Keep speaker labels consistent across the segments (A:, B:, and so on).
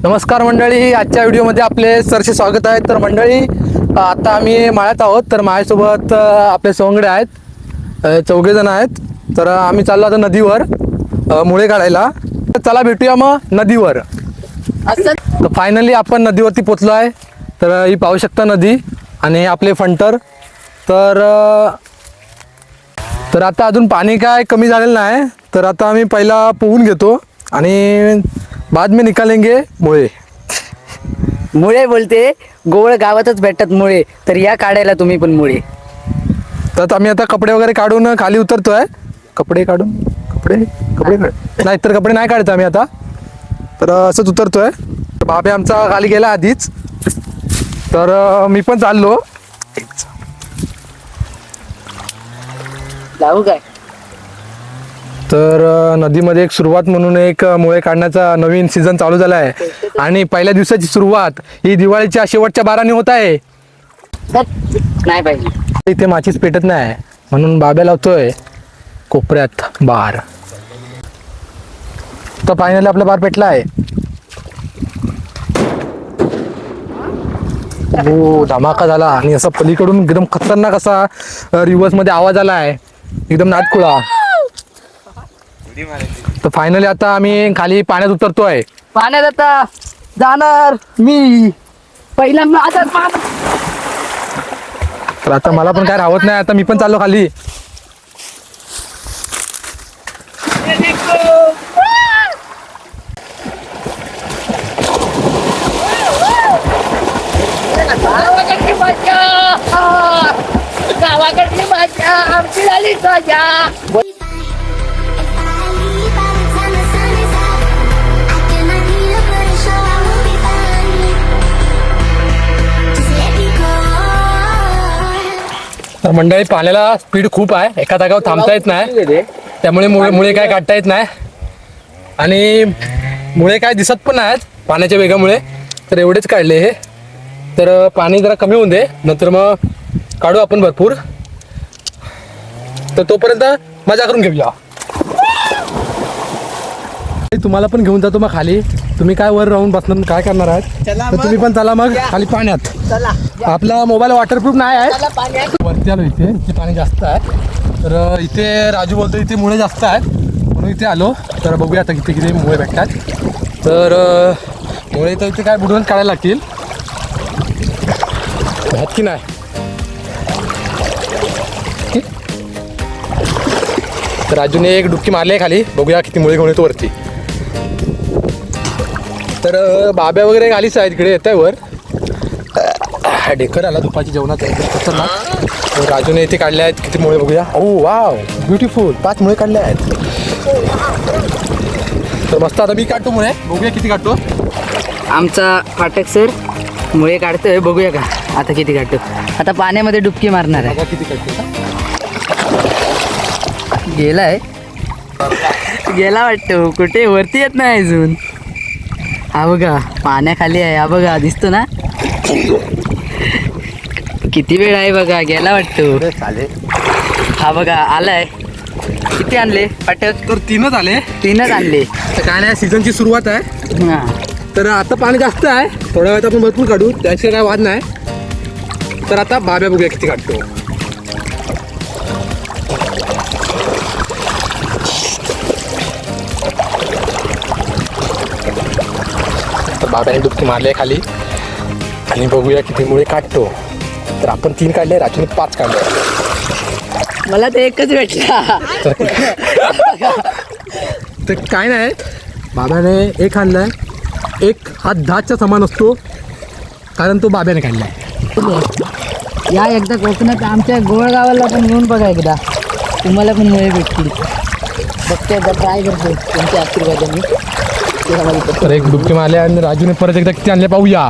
A: नमस्कार मंडळी, आजच्या व्हिडिओमध्ये आपले सरसे स्वागत आहे. तर मंडळी, आता आम्ही माळ्यात आहोत. तर माझ्यासोबत आपले सवंगडे आहेत, 4 जण आहेत. तर आम्ही चाललो आता नदीवर मुळे काढायला. चला भेटूया मग नदीवर. तर फायनली आपण नदीवरती पोचलो आहे. तर ही पाहू शकता नदी आणि आपले फंटर. तर आता अजून पाणी काय कमी झालेलं नाही. तर आता आम्ही पहिला पोहून घेतो आणि बाद में निकालेंगे मुळे.
B: मुळे बोलते, गोवळ गावातच भेटतात मुळे. तर या काढायला तुम्ही पण मुळे.
A: तर आम्ही आता कपडे वगैरे काढून खाली उतरतोय. कपडे नाही तर कपडे नाही काढतो आम्ही आता. तर असंच उतरतोय. बाबे आमचा खाली गेला आधीच. तर मी पण चाललो.
B: जाऊ काय?
A: तर नदीमध्ये एक सुरुवात म्हणून एक मुळे काढण्याचा नवीन सीझन चालू झाला आहे. आणि पहिल्या दिवसाची सुरुवात ही दिवाळीच्या शेवटच्या बाराने होत आहे.
B: नाही पाहिजे.
A: इथे माचीच पेटत नाही म्हणून बाब्या लावतोय कोपऱ्यात बार. तर फायनली आपला बार पेटला आहे. हो, धमाका झाला. आणि असा पलीकडून एकदम खतरनाक असा रिव्हर्स मध्ये आवाज आला आहे, एकदम नाटकुळा. तर फायनली आता आम्ही खाली पाण्यात उतरतोय.
B: पाण्यात आता जाणार मी पहिला.
A: तर आता मला पण काय राहत नाही. आता मी पण चाललो खाली.
B: गावाकडली मजा आमची झाली सजा.
A: तर मंडळी, पाण्याला स्पीड खूप आहे. एका जागावर थांबता येत नाही. त्यामुळे मुळे काय काढता येत नाही. आणि मुळे काय दिसत पण नाहीत पाण्याच्या वेगामुळे. तर एवढेच काढले हे. तर पाणी जरा कमी होऊन दे, नंतर मग काढू आपण भरपूर. तर तोपर्यंत मजा करून घेऊया. तुम्हाला पण घेऊन जातो मग खाली. तुम्ही काय वर राहून बसणार, काय करणार आहात? तर तुम्ही पण चला मग खाली पाण्यात. आपला मोबाईल वॉटरप्रूफ नाही आहे. वरती आलो, इथे पाणी जास्त आहे. तर इथे राजू बोलतो इथे मुळे जास्त आहेत म्हणून इथे आलो. तर बघूया आता किती मुळे भेटतात. तर मुळे तर इथे काय बुडवून काढायला लागतील. आहेत की नाही? तर राजूने एक डुबकी मारली आहे खाली. बघूया किती मुळे घेऊन येतो वरती. तर बाब्या वगैरे खालीच आहेत, इकडे येत आहे वर. डेकर आला दुपारची जेवणात खतरनाक. राजूने इथे काढले आहेत किती मुळे बघूया. ओ वाव, ब्युटिफुल. 5 मुळे काढले आहेत. तर मस्त. आता मी काढतो मुळे, बघूया किती काढतो.
B: आमचा फाटक सर मुळे काढतोय, बघूया का आता किती काढतो. आता पाण्यामध्ये डुबकी मारणार आहे.
A: किती काढतो?
B: गेलाय, गेला वाटतो. कुठे वरती येत नाही अजून. हा बघा पाण्याखाली आहे. हा बघा दिसतो ना, किती वेळ आहे बघा. गेला वाटतो. हा बघा आलाय. किती आणले फाटक?
A: तर 3च आले.
B: 3च आणले.
A: तर काय नाही, सीझनची सुरुवात आहे.
B: हा.
A: तर आता पाणी जास्त आहे, थोड्या वेळात आपण भरपूर काढू, त्याची काय वाद नाही. तर आता बाब्या बघूया किती काढतो. तर बाब्याने डुबकी मारली आहे खाली आणि बघूया किती मुळे काढतो. तर आपण 3 काढले, राजूने 5 काढले.
B: मला तर एकच भेटला.
A: तर काय नाही, बाब्याने 1 आणलाय. 1 हा 10च्या समान असतो, कारण तो बाब्याने काढलाय.
B: या एकदा कोकणात आमच्या गोळ गावाला पण येऊन बघा एकदा, तुम्हाला पण मुळे भेटतील. बघते एकदा ट्राय करतो तुमच्या आशीर्वादाने.
A: तर एक डुबकी मारले आणि राजूने परत एकदा किती आणले पाहूया.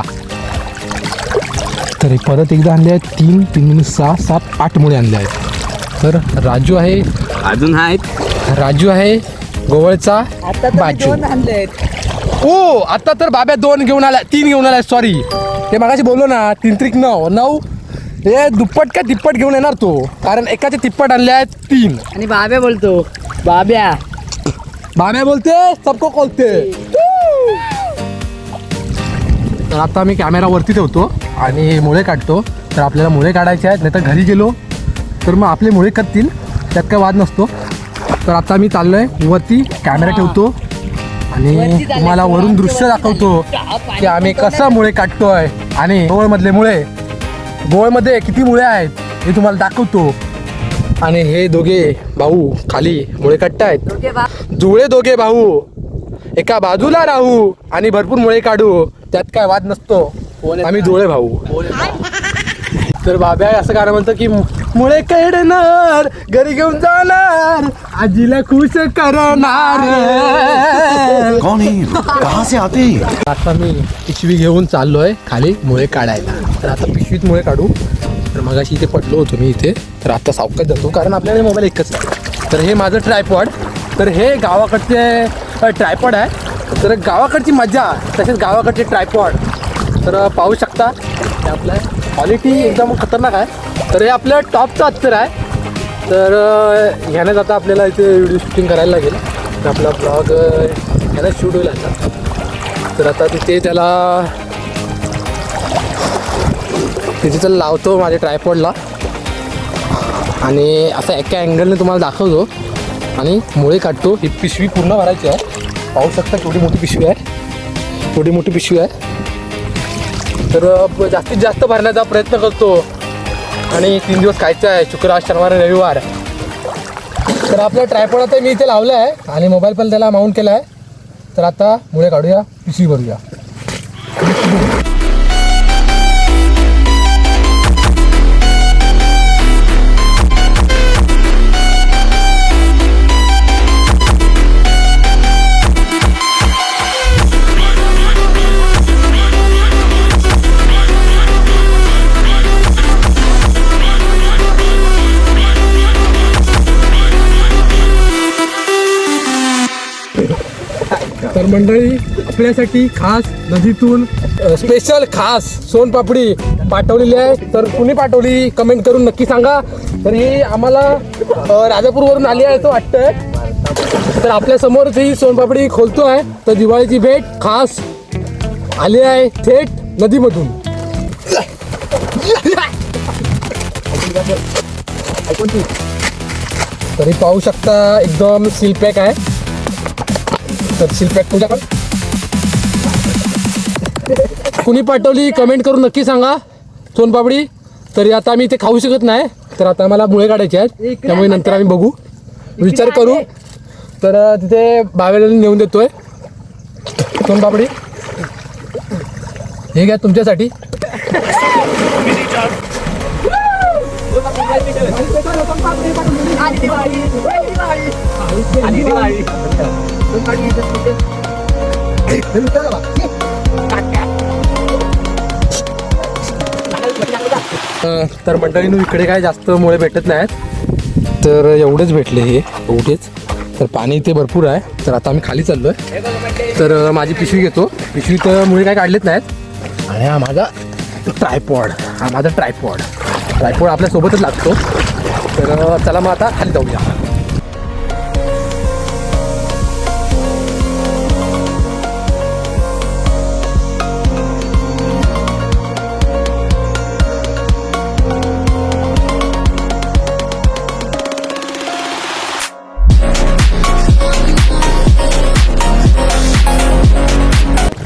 A: तर परत एकदा आणले आहेत 3, 6, 7, 8 मुळे आणले आहेत. तर राजू आहे,
B: अजून आहेत.
A: राजू आहे गोवळचा बाजू. ओ आता तर बाब्या 2 घेऊन आला, 3 घेऊन आलाय. सॉरी, ते मागाशी बोललो ना, 3 त्रिक 9. हे दुप्पट का तिप्पट घेऊन येणार तो, कारण एकाचे तिप्पट आणले आहेत 3.
B: आणि बाब्या बोलतो, बाब्या
A: बाब्या बोलते सबको खोलते. तर आता मी कॅमेरा वरती ठेवतो आणि मुळे काढतो. तर आपल्याला मुळे काढायचे आहेत, नाही तर घरी गेलो तर मग आपले मुळे कटतील, त्यात काय वाद नसतो. तर आता मी चाललोय वरती, कॅमेरा ठेवतो आणि तुम्हाला वरून दृश्य दाखवतो की आम्ही कसं मुळे काढतोय आणि गोवळमधले मुळे, गोवळमध्ये किती मुळे आहेत हे तुम्हाला दाखवतो. आणि हे दोघे भाऊ खाली मुळे काढतायत, जुळे दोघे भाऊ एका बाजूला राहू आणि भरपूर मुळे काढू, त्यात काय वाद नसतो. आम्ही जुळे भाऊ. तर बाब्या असं कारण म्हणतं की मुळे काढणार, घरी घेऊन जाणार, आजीला खुश करणार.
C: कौन है? कहाँ से आते हैं?
A: आता मी पिशवी घेऊन चाललोय खाली मुळे काढायला. तर आता पिशवीत मुळे काढू. तर मगाशी इथे पडलो होतो मी इथे, तर आता सावकाश जातो कारण आपल्याकडे मोबाईल एकच आहे. तर हे माझं ट्रायपॉड. तर हे गावाकडचे ट्रायपॉड आहे. तर गावाकडची मजा, तसेच गावाकडचे ट्रायपॉड. तर पाहू शकता हे आपलं क्वालिटी एकदम खतरनाक आहे. तर हे आपलं टॉपचं अत्तर आहे. तर ह्यानेच आता आपल्याला इथे व्हिडिओ शूटिंग करायला लागेल. तर आपला ब्लॉग ह्याने शूट होईल आता. तर आता तिथे चल लावतो माझ्या ट्रायपॉडला आणि असं एका अँगलने तुम्हाला दाखवतो आणि मुळे काढतो. ही पिशवी पूर्ण भरायची आहे. पाहू शकता केवढी मोठी पिशवी आहे, केवढी मोठी पिशवी आहे. तर जास्तीत जास्त भरण्याचा प्रयत्न करतो आणि 3 दिवस खायचं आहे, शुक्रवार शनिवार रविवार. तर आपला ट्रायपॉड आता मी इथे लावलं आहे आणि मोबाईल पण त्याला माउंट केला आहे. तर आता मुळे काढूया, पिशवी भरूया. तर मंडळी आपल्यासाठी खास नदीतून स्पेशल खास सोनपापडी पाठवलेली आहे. तर कुणी पाठवली कमेंट करून नक्की सांगा. तर ही आम्हाला राजापूरवरून आली आहे असं वाटतंय. तर आपल्या समोरच ही सोनपापडी खोलतो आहे. तर दिवाळीची भेट खास आली आहे थेट नदीमधून. तरी पाहू शकता एकदम सीलपॅक आहे. तर सीलपॅक तुझ्याकडे कुणी पाठवली कमेंट करून नक्की सांगा सोनपापडी. तरी आता आम्ही इथे खाऊ शकत नाही. तर आता आम्हाला मुळे काढायचे आहेत, त्यामुळे नंतर आम्ही बघू, विचार करू. तर तिथे बावेला नेऊन देतोय सोनपापडी. हे घ्या तुमच्यासाठी. तर मंडळींनो इकडे काय जास्त मुळे भेटत नाहीत. तर एवढेच भेटले, हे एवढेच. तर पाणी इथे भरपूर आहे. तर आता आम्ही खाली चाललोय. तर माझी पिशवी घेतो. पिशवीत मुळे काय काढलेत नाहीत. आणि हा माझा ट्रायपॉड, ट्रायपॉड आपल्यासोबतच लागतो. तर चला मग आता खाली जाऊया.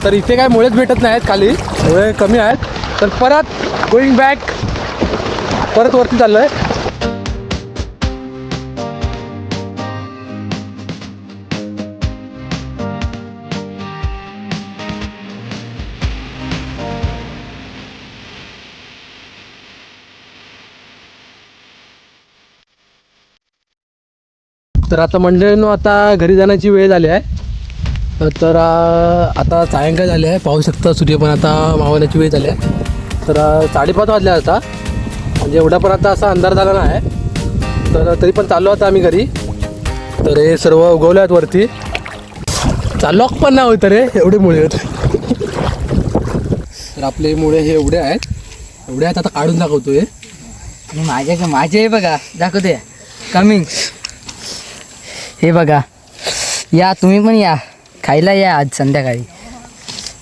A: तर इथे काय मुळेच भेटत नाहीत, खाली मुळे कमी आहेत. तर परत गोईंग बॅक, परत वरती चाललोय. तर आता मंडळींनो आता घरी जाण्याची वेळ झाली आहे. तर आता सायंकाळ झाली आहे. पाहू शकता सूर्य पण आता मावळण्याची वेळ झाली आहे. तर 5:30 वाजले आता, म्हणजे एवढा पण आता असा अंधार झाला नाही. तर तरी पण चाललो आता आम्ही घरी. तर हे सर्व उगवले आहेत वरती. चाललो पण नाही होतं रे, एवढे मुळे आहेत. तर आपले मुळे हे एवढे आहेत आता काढून दाखवतो. हे
B: माझे बघा दाखवते कमिंग. हे बघा, या तुम्ही पण या खायला, या आज संध्याकाळी.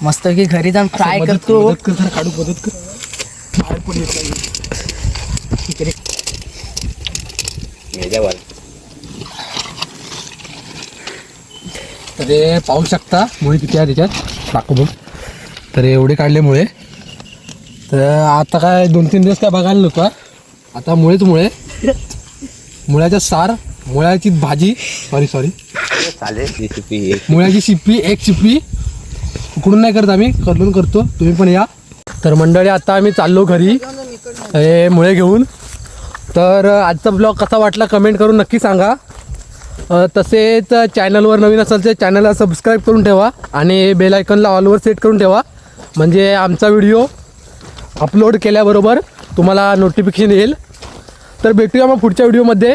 B: मस्त की घरी जाऊन फ्राय करतो.
A: मदत कर जरा, काढू मदत कर. बाहेर पण येत नाही.
B: इकडे
A: तर हे पाहू शकता मुळे किती आहे त्याच्यात दाखव बघ. तर एवढे काढले मुळे. तर आता काय 2-3 दिवस काय बघायला नको. आता मुळेच मुळे, मुळ्याचा सार, मुळ्याची भाजी, सॉरी मुळ्याची शिप्पी, एक शिप्पी उकडून नाही करत आम्ही, करून करतो. तुम्ही पण या. तर मंडळी आता आम्ही चाललो घरी हे मुळे घेऊन. तर आजचा ब्लॉग कसा वाटला कमेंट करून नक्की सांगा. तसेच चॅनलवर नवीन असेल तर चॅनलला सबस्क्राईब करून ठेवा आणि बेल आयकॉनला ऑलवर सेट करून ठेवा, म्हणजे आमचा व्हिडिओ अपलोड केल्याबरोबर तुम्हाला नोटिफिकेशन येईल. तर भेटूया पुढच्या व्हिडिओमध्ये.